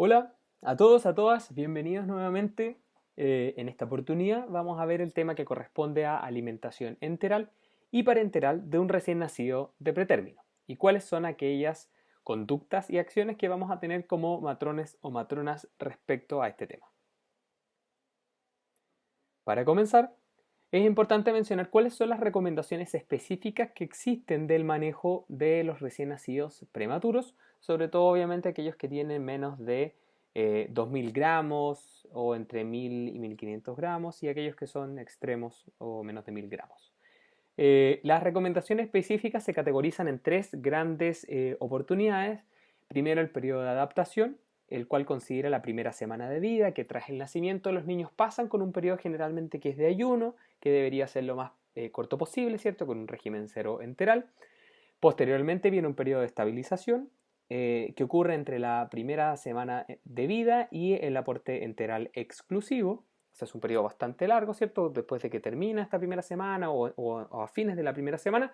Hola a todos, a todas, bienvenidos nuevamente. En esta oportunidad vamos a ver el tema que corresponde a alimentación enteral y parenteral de un recién nacido de pretérmino y cuáles son aquellas conductas y acciones que vamos a tener como matrones o matronas respecto a este tema. Para comenzar, es importante mencionar cuáles son las recomendaciones específicas que existen del manejo de los recién nacidos prematuros, sobre todo obviamente aquellos que tienen menos de 2.000 gramos o entre 1.000 y 1.500 gramos y aquellos que son extremos o menos de 1.000 gramos. Las recomendaciones específicas se categorizan en tres grandes oportunidades. Primero, el periodo de adaptación, el cual considera la primera semana de vida, que tras el nacimiento los niños pasan con un periodo generalmente que es de ayuno, que debería ser lo más corto posible, ¿cierto? Con un régimen cero enteral. Posteriormente viene un periodo de estabilización, que ocurre entre la primera semana de vida y el aporte enteral exclusivo. Este es un periodo bastante largo, ¿cierto? Después de que termina esta primera semana o a fines de la primera semana,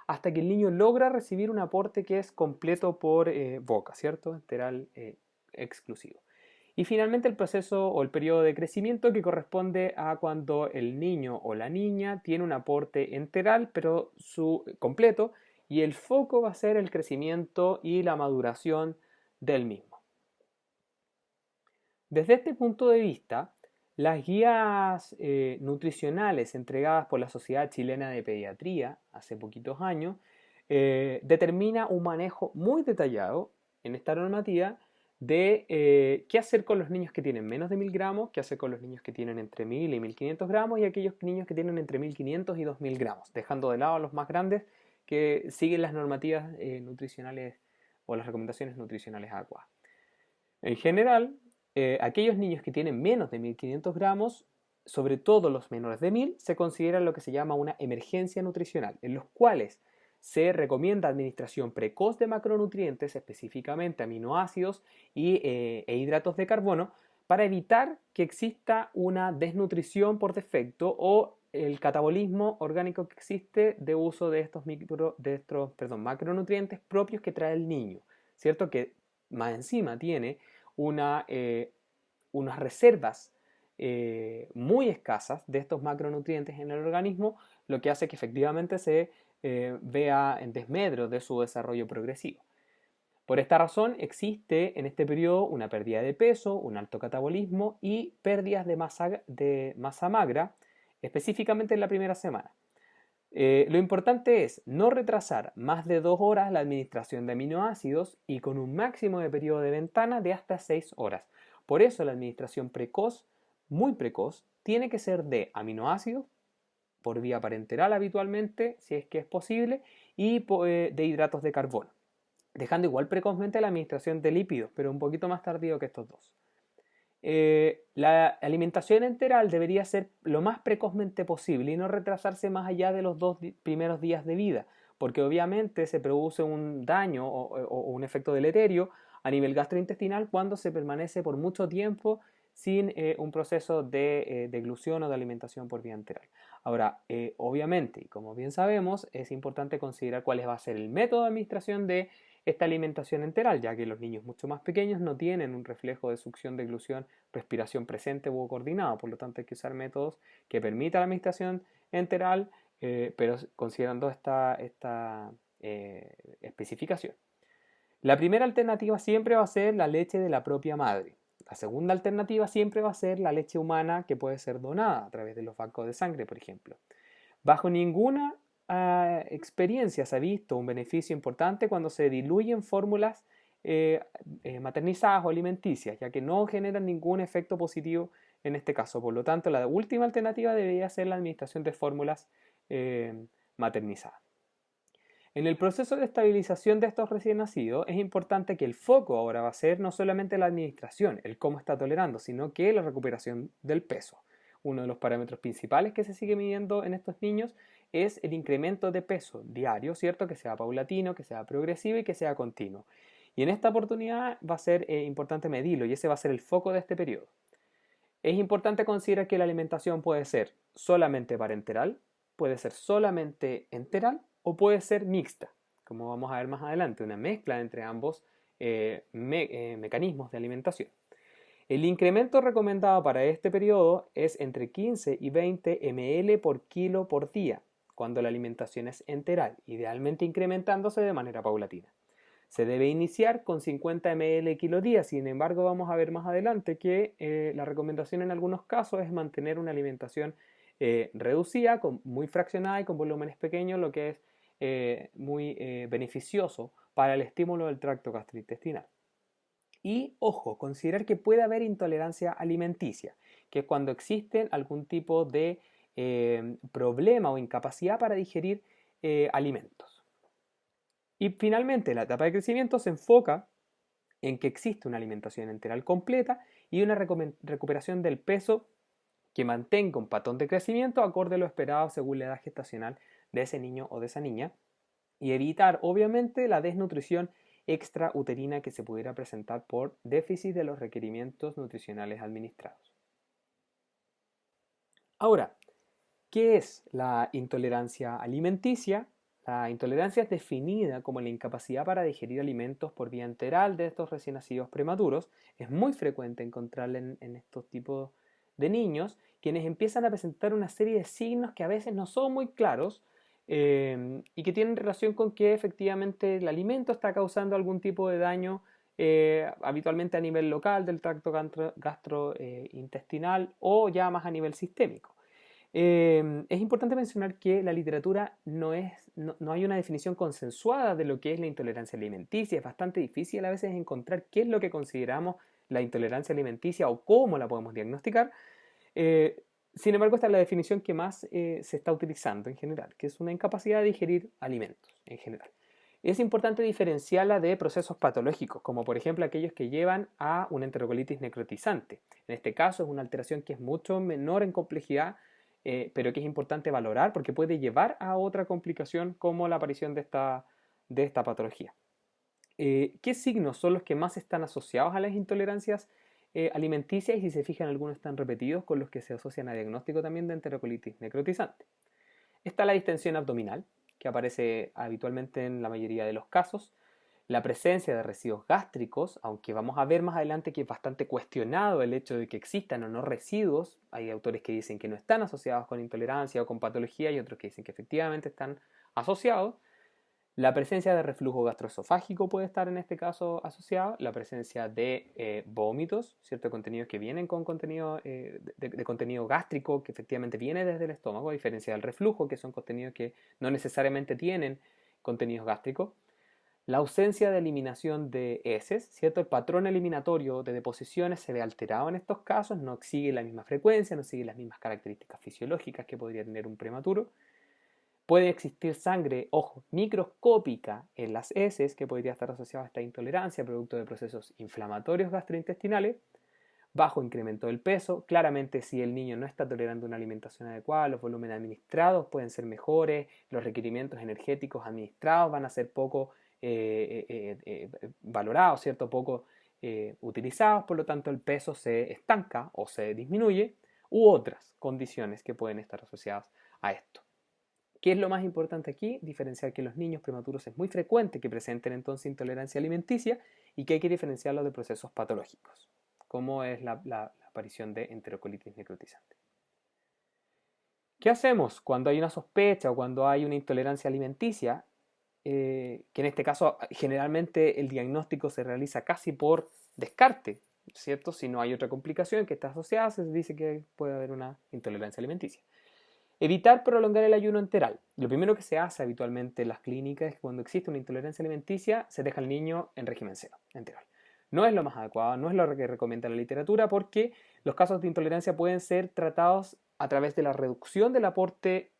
hasta que el niño logra recibir un aporte que es completo por boca, ¿cierto? Enteral exclusivo. Y finalmente el proceso o el periodo de crecimiento que corresponde a cuando el niño o la niña tiene un aporte enteral, pero su completo, y el foco va a ser el crecimiento y la maduración del mismo. Desde este punto de vista, las guías nutricionales entregadas por la Sociedad Chilena de Pediatría hace poquitos años determina un manejo muy detallado en esta normativa de qué hacer con los niños que tienen menos de 1.000 gramos, qué hacer con los niños que tienen entre 1.000 y 1.500 gramos y aquellos niños que tienen entre 1.500 y 2.000 gramos, dejando de lado a los más grandes que siguen las normativas nutricionales o las recomendaciones nutricionales adecuadas. En general, aquellos niños que tienen menos de 1.500 gramos, sobre todo los menores de 1.000, se consideran lo que se llama una emergencia nutricional, en los cuales se recomienda administración precoz de macronutrientes, específicamente aminoácidos e hidratos de carbono, para evitar que exista una desnutrición por defecto o el catabolismo orgánico que existe de uso de estos, macronutrientes propios que trae el niño, ¿cierto? Que más encima tiene una, unas reservas muy escasas de estos macronutrientes en el organismo, lo que hace que efectivamente se vea en desmedro de su desarrollo progresivo. Por esta razón existe en este periodo una pérdida de peso, un alto catabolismo y pérdidas de masa magra, específicamente en la primera semana. Lo importante es no retrasar más de 2 horas la administración de aminoácidos y con un máximo de periodo de ventana de hasta 6 horas. Por eso la administración precoz, muy precoz, tiene que ser de aminoácidos por vía parenteral habitualmente, si es que es posible, y de hidratos de carbono, dejando igual precozmente la administración de lípidos, pero un poquito más tardío que estos dos. La alimentación enteral debería ser lo más precozmente posible y no retrasarse más allá de los 2 primeros días de vida, porque obviamente se produce un daño o un efecto deleterio a nivel gastrointestinal cuando se permanece por mucho tiempo sin un proceso de deglución o de alimentación por vía enteral. Ahora, obviamente, y como bien sabemos, es importante considerar cuál va a ser el método de administración de esta alimentación enteral, ya que los niños mucho más pequeños no tienen un reflejo de succión, deglución, respiración presente o coordinado, por lo tanto hay que usar métodos que permitan la administración enteral, pero considerando esta especificación. La primera alternativa siempre va a ser la leche de la propia madre. La segunda alternativa siempre va a ser la leche humana que puede ser donada a través de los bancos de sangre, por ejemplo. Bajo ninguna experiencia se ha visto un beneficio importante cuando se diluyen fórmulas maternizadas o alimenticias, ya que no generan ningún efecto positivo en este caso. Por lo tanto, la última alternativa debería ser la administración de fórmulas maternizadas. En el proceso de estabilización de estos recién nacidos es importante que el foco ahora va a ser no solamente la administración, el cómo está tolerando, sino que la recuperación del peso. Uno de los parámetros principales que se sigue midiendo en estos niños es el incremento de peso diario, ¿cierto? Que sea paulatino, que sea progresivo y que sea continuo. Y en esta oportunidad va a ser importante medirlo y ese va a ser el foco de este periodo. Es importante considerar que la alimentación puede ser solamente parenteral, puede ser solamente enteral o puede ser mixta, como vamos a ver más adelante, una mezcla entre ambos mecanismos de alimentación. El incremento recomendado para este periodo es entre 15 y 20 ml por kilo por día, cuando la alimentación es enteral, idealmente incrementándose de manera paulatina. Se debe iniciar con 50 ml kilo día, sin embargo vamos a ver más adelante que la recomendación en algunos casos es mantener una alimentación reducida, muy fraccionada y con volúmenes pequeños, lo que es muy beneficioso para el estímulo del tracto gastrointestinal. Y, ojo, considerar que puede haber intolerancia alimenticia, que es cuando existe algún tipo de problema o incapacidad para digerir alimentos. Y finalmente, la etapa de crecimiento se enfoca en que existe una alimentación enteral completa y una recuperación del peso que mantenga un patrón de crecimiento acorde a lo esperado según la edad gestacional de ese niño o de esa niña, y evitar obviamente la desnutrición extrauterina que se pudiera presentar por déficit de los requerimientos nutricionales administrados. Ahora, ¿qué es la intolerancia alimenticia? La intolerancia es definida como la incapacidad para digerir alimentos por vía enteral de estos recién nacidos prematuros. Es muy frecuente encontrarla en estos tipos de niños, quienes empiezan a presentar una serie de signos que a veces no son muy claros, y que tienen relación con que efectivamente el alimento está causando algún tipo de daño, habitualmente a nivel local del tracto gastrointestinal o ya más a nivel sistémico. Es importante mencionar que la literatura no hay una definición consensuada de lo que es la intolerancia alimenticia. Es bastante difícil a veces encontrar qué es lo que consideramos la intolerancia alimenticia o cómo la podemos diagnosticar. Sin embargo, esta es la definición que más se está utilizando en general, que es una incapacidad de digerir alimentos en general. Es importante diferenciarla de procesos patológicos, como por ejemplo aquellos que llevan a una enterocolitis necrotizante. En este caso es una alteración que es mucho menor en complejidad, pero que es importante valorar porque puede llevar a otra complicación como la aparición de esta patología. ¿Qué signos son los que más están asociados a las intolerancias alimenticias? Y si se fijan, algunos están repetidos con los que se asocian a diagnóstico también de enterocolitis necrotizante. Está la distensión abdominal, que aparece habitualmente en la mayoría de los casos. La presencia de residuos gástricos, aunque vamos a ver más adelante que es bastante cuestionado el hecho de que existan o no residuos. Hay autores que dicen que no están asociados con intolerancia o con patología y otros que dicen que efectivamente están asociados. La presencia de reflujo gastroesofágico puede estar en este caso asociado, la presencia de vómitos, ciertos contenidos que vienen con contenido de contenido gástrico que efectivamente viene desde el estómago, a diferencia del reflujo, que son contenidos que no necesariamente tienen contenidos gástricos. La ausencia de eliminación de heces, ¿cierto? El patrón eliminatorio de deposiciones se ve alterado en estos casos, no sigue la misma frecuencia, no sigue las mismas características fisiológicas que podría tener un prematuro. Puede existir sangre, ojo, microscópica en las heces que podría estar asociada a esta intolerancia producto de procesos inflamatorios gastrointestinales. Bajo incremento del peso, claramente si el niño no está tolerando una alimentación adecuada, los volúmenes administrados pueden ser mejores, los requerimientos energéticos administrados van a ser poco valorados, ¿cierto? Poco utilizados, por lo tanto el peso se estanca o se disminuye, u otras condiciones que pueden estar asociadas a esto. ¿Qué es lo más importante aquí? Diferenciar que los niños prematuros es muy frecuente que presenten entonces intolerancia alimenticia y que hay que diferenciarlos de procesos patológicos, como es la aparición de enterocolitis necrotizante. ¿Qué hacemos cuando hay una sospecha o cuando hay una intolerancia alimenticia? Que en este caso generalmente el diagnóstico se realiza casi por descarte, ¿cierto? Si no hay otra complicación que está asociada, se dice que puede haber una intolerancia alimenticia. Evitar prolongar el ayuno enteral. Lo primero que se hace habitualmente en las clínicas es que cuando existe una intolerancia alimenticia se deja al niño en régimen cero, enteral. No es lo más adecuado, no es lo que recomienda la literatura porque los casos de intolerancia pueden ser tratados a través de la reducción del aporte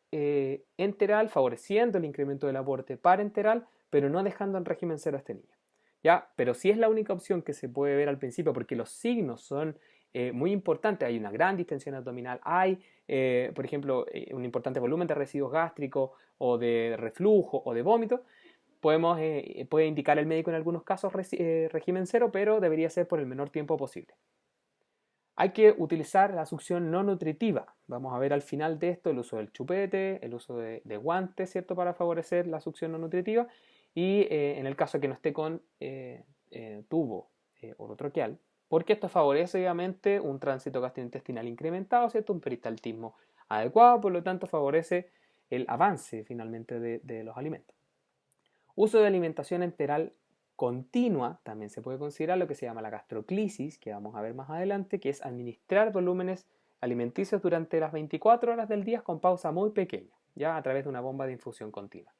enteral, favoreciendo el incremento del aporte parenteral, pero no dejando en régimen cero a este niño. ¿Ya? Pero sí es la única opción que se puede ver al principio porque los signos son muy importantes. Hay una gran distensión abdominal, hay, por ejemplo, un importante volumen de residuos gástricos o de reflujo o de vómito. Puede indicar el médico en algunos casos régimen cero, pero debería ser por el menor tiempo posible. Hay que utilizar la succión no nutritiva. Vamos a ver al final de esto el uso del chupete, el uso de guantes, ¿cierto? Para favorecer la succión no nutritiva. Y en el caso de que no esté con tubo orotroquial, porque esto favorece obviamente un tránsito gastrointestinal incrementado, ¿cierto? Un peristaltismo adecuado, por lo tanto favorece el avance finalmente de los alimentos. Uso de alimentación enteral continua, también se puede considerar lo que se llama la gastroclisis, que vamos a ver más adelante, que es administrar volúmenes alimenticios durante las 24 horas del día con pausa muy pequeña, ya a través de una bomba de infusión continua.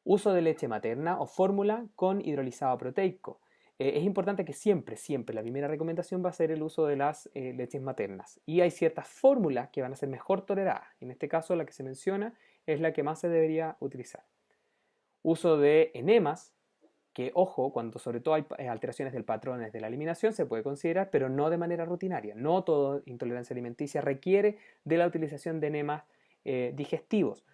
Uso de leche materna o fórmula con hidrolizado proteico. Es importante que siempre la primera recomendación va a ser el uso de las leches maternas. Y hay ciertas fórmulas que van a ser mejor toleradas. En este caso, la que se menciona es la que más se debería utilizar. Uso de enemas, que ojo, cuando sobre todo hay alteraciones del patrón de la eliminación, se puede considerar, pero no de manera rutinaria. No toda intolerancia alimenticia requiere de la utilización de enemas digestivos.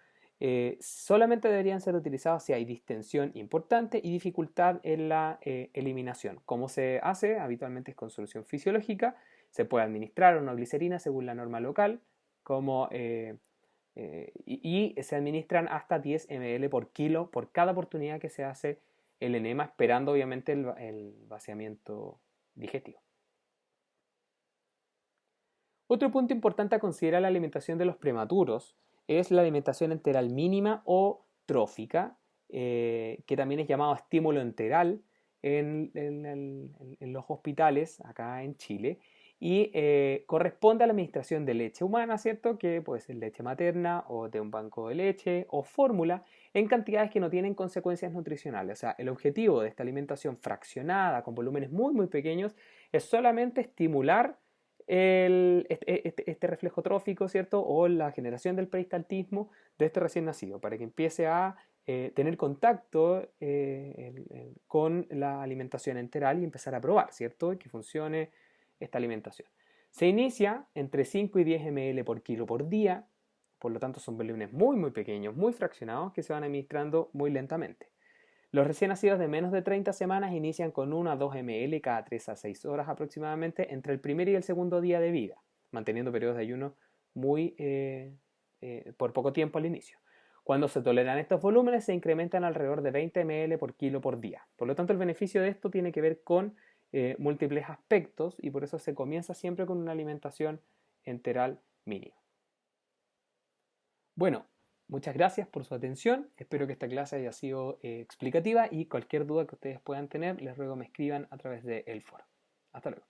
Solamente deberían ser utilizados si hay distensión importante y dificultad en la eliminación. ¿Cómo se hace? Habitualmente es con solución fisiológica. Se puede administrar una glicerina según la norma local, y se administran hasta 10 ml por kilo por cada oportunidad que se hace el enema, esperando obviamente el vaciamiento digestivo. Otro punto importante a considerar en la alimentación de los prematuros es la alimentación enteral mínima o trófica, que también es llamado estímulo enteral en los hospitales acá en Chile, y corresponde a la administración de leche humana, ¿cierto? Que puede ser leche materna o de un banco de leche o fórmula en cantidades que no tienen consecuencias nutricionales. O sea, el objetivo de esta alimentación fraccionada con volúmenes muy pequeños es solamente estimular este reflejo trófico, ¿cierto? O la generación del peristaltismo de este recién nacido, para que empiece a tener contacto con la alimentación enteral y empezar a probar, ¿cierto? Que funcione esta alimentación. Se inicia entre 5 y 10 ml por kilo por día, por lo tanto son volúmenes muy pequeños, muy fraccionados, que se van administrando muy lentamente. Los recién nacidos de menos de 30 semanas inician con 1 a 2 ml cada 3 a 6 horas aproximadamente entre el primer y el segundo día de vida, manteniendo periodos de ayuno por poco tiempo al inicio. Cuando se toleran estos volúmenes se incrementan alrededor de 20 ml por kilo por día. Por lo tanto, el beneficio de esto tiene que ver con múltiples aspectos y por eso se comienza siempre con una alimentación enteral mínima. Bueno, muchas gracias por su atención. Espero que esta clase haya sido explicativa y cualquier duda que ustedes puedan tener, les ruego me escriban a través del foro. Hasta luego.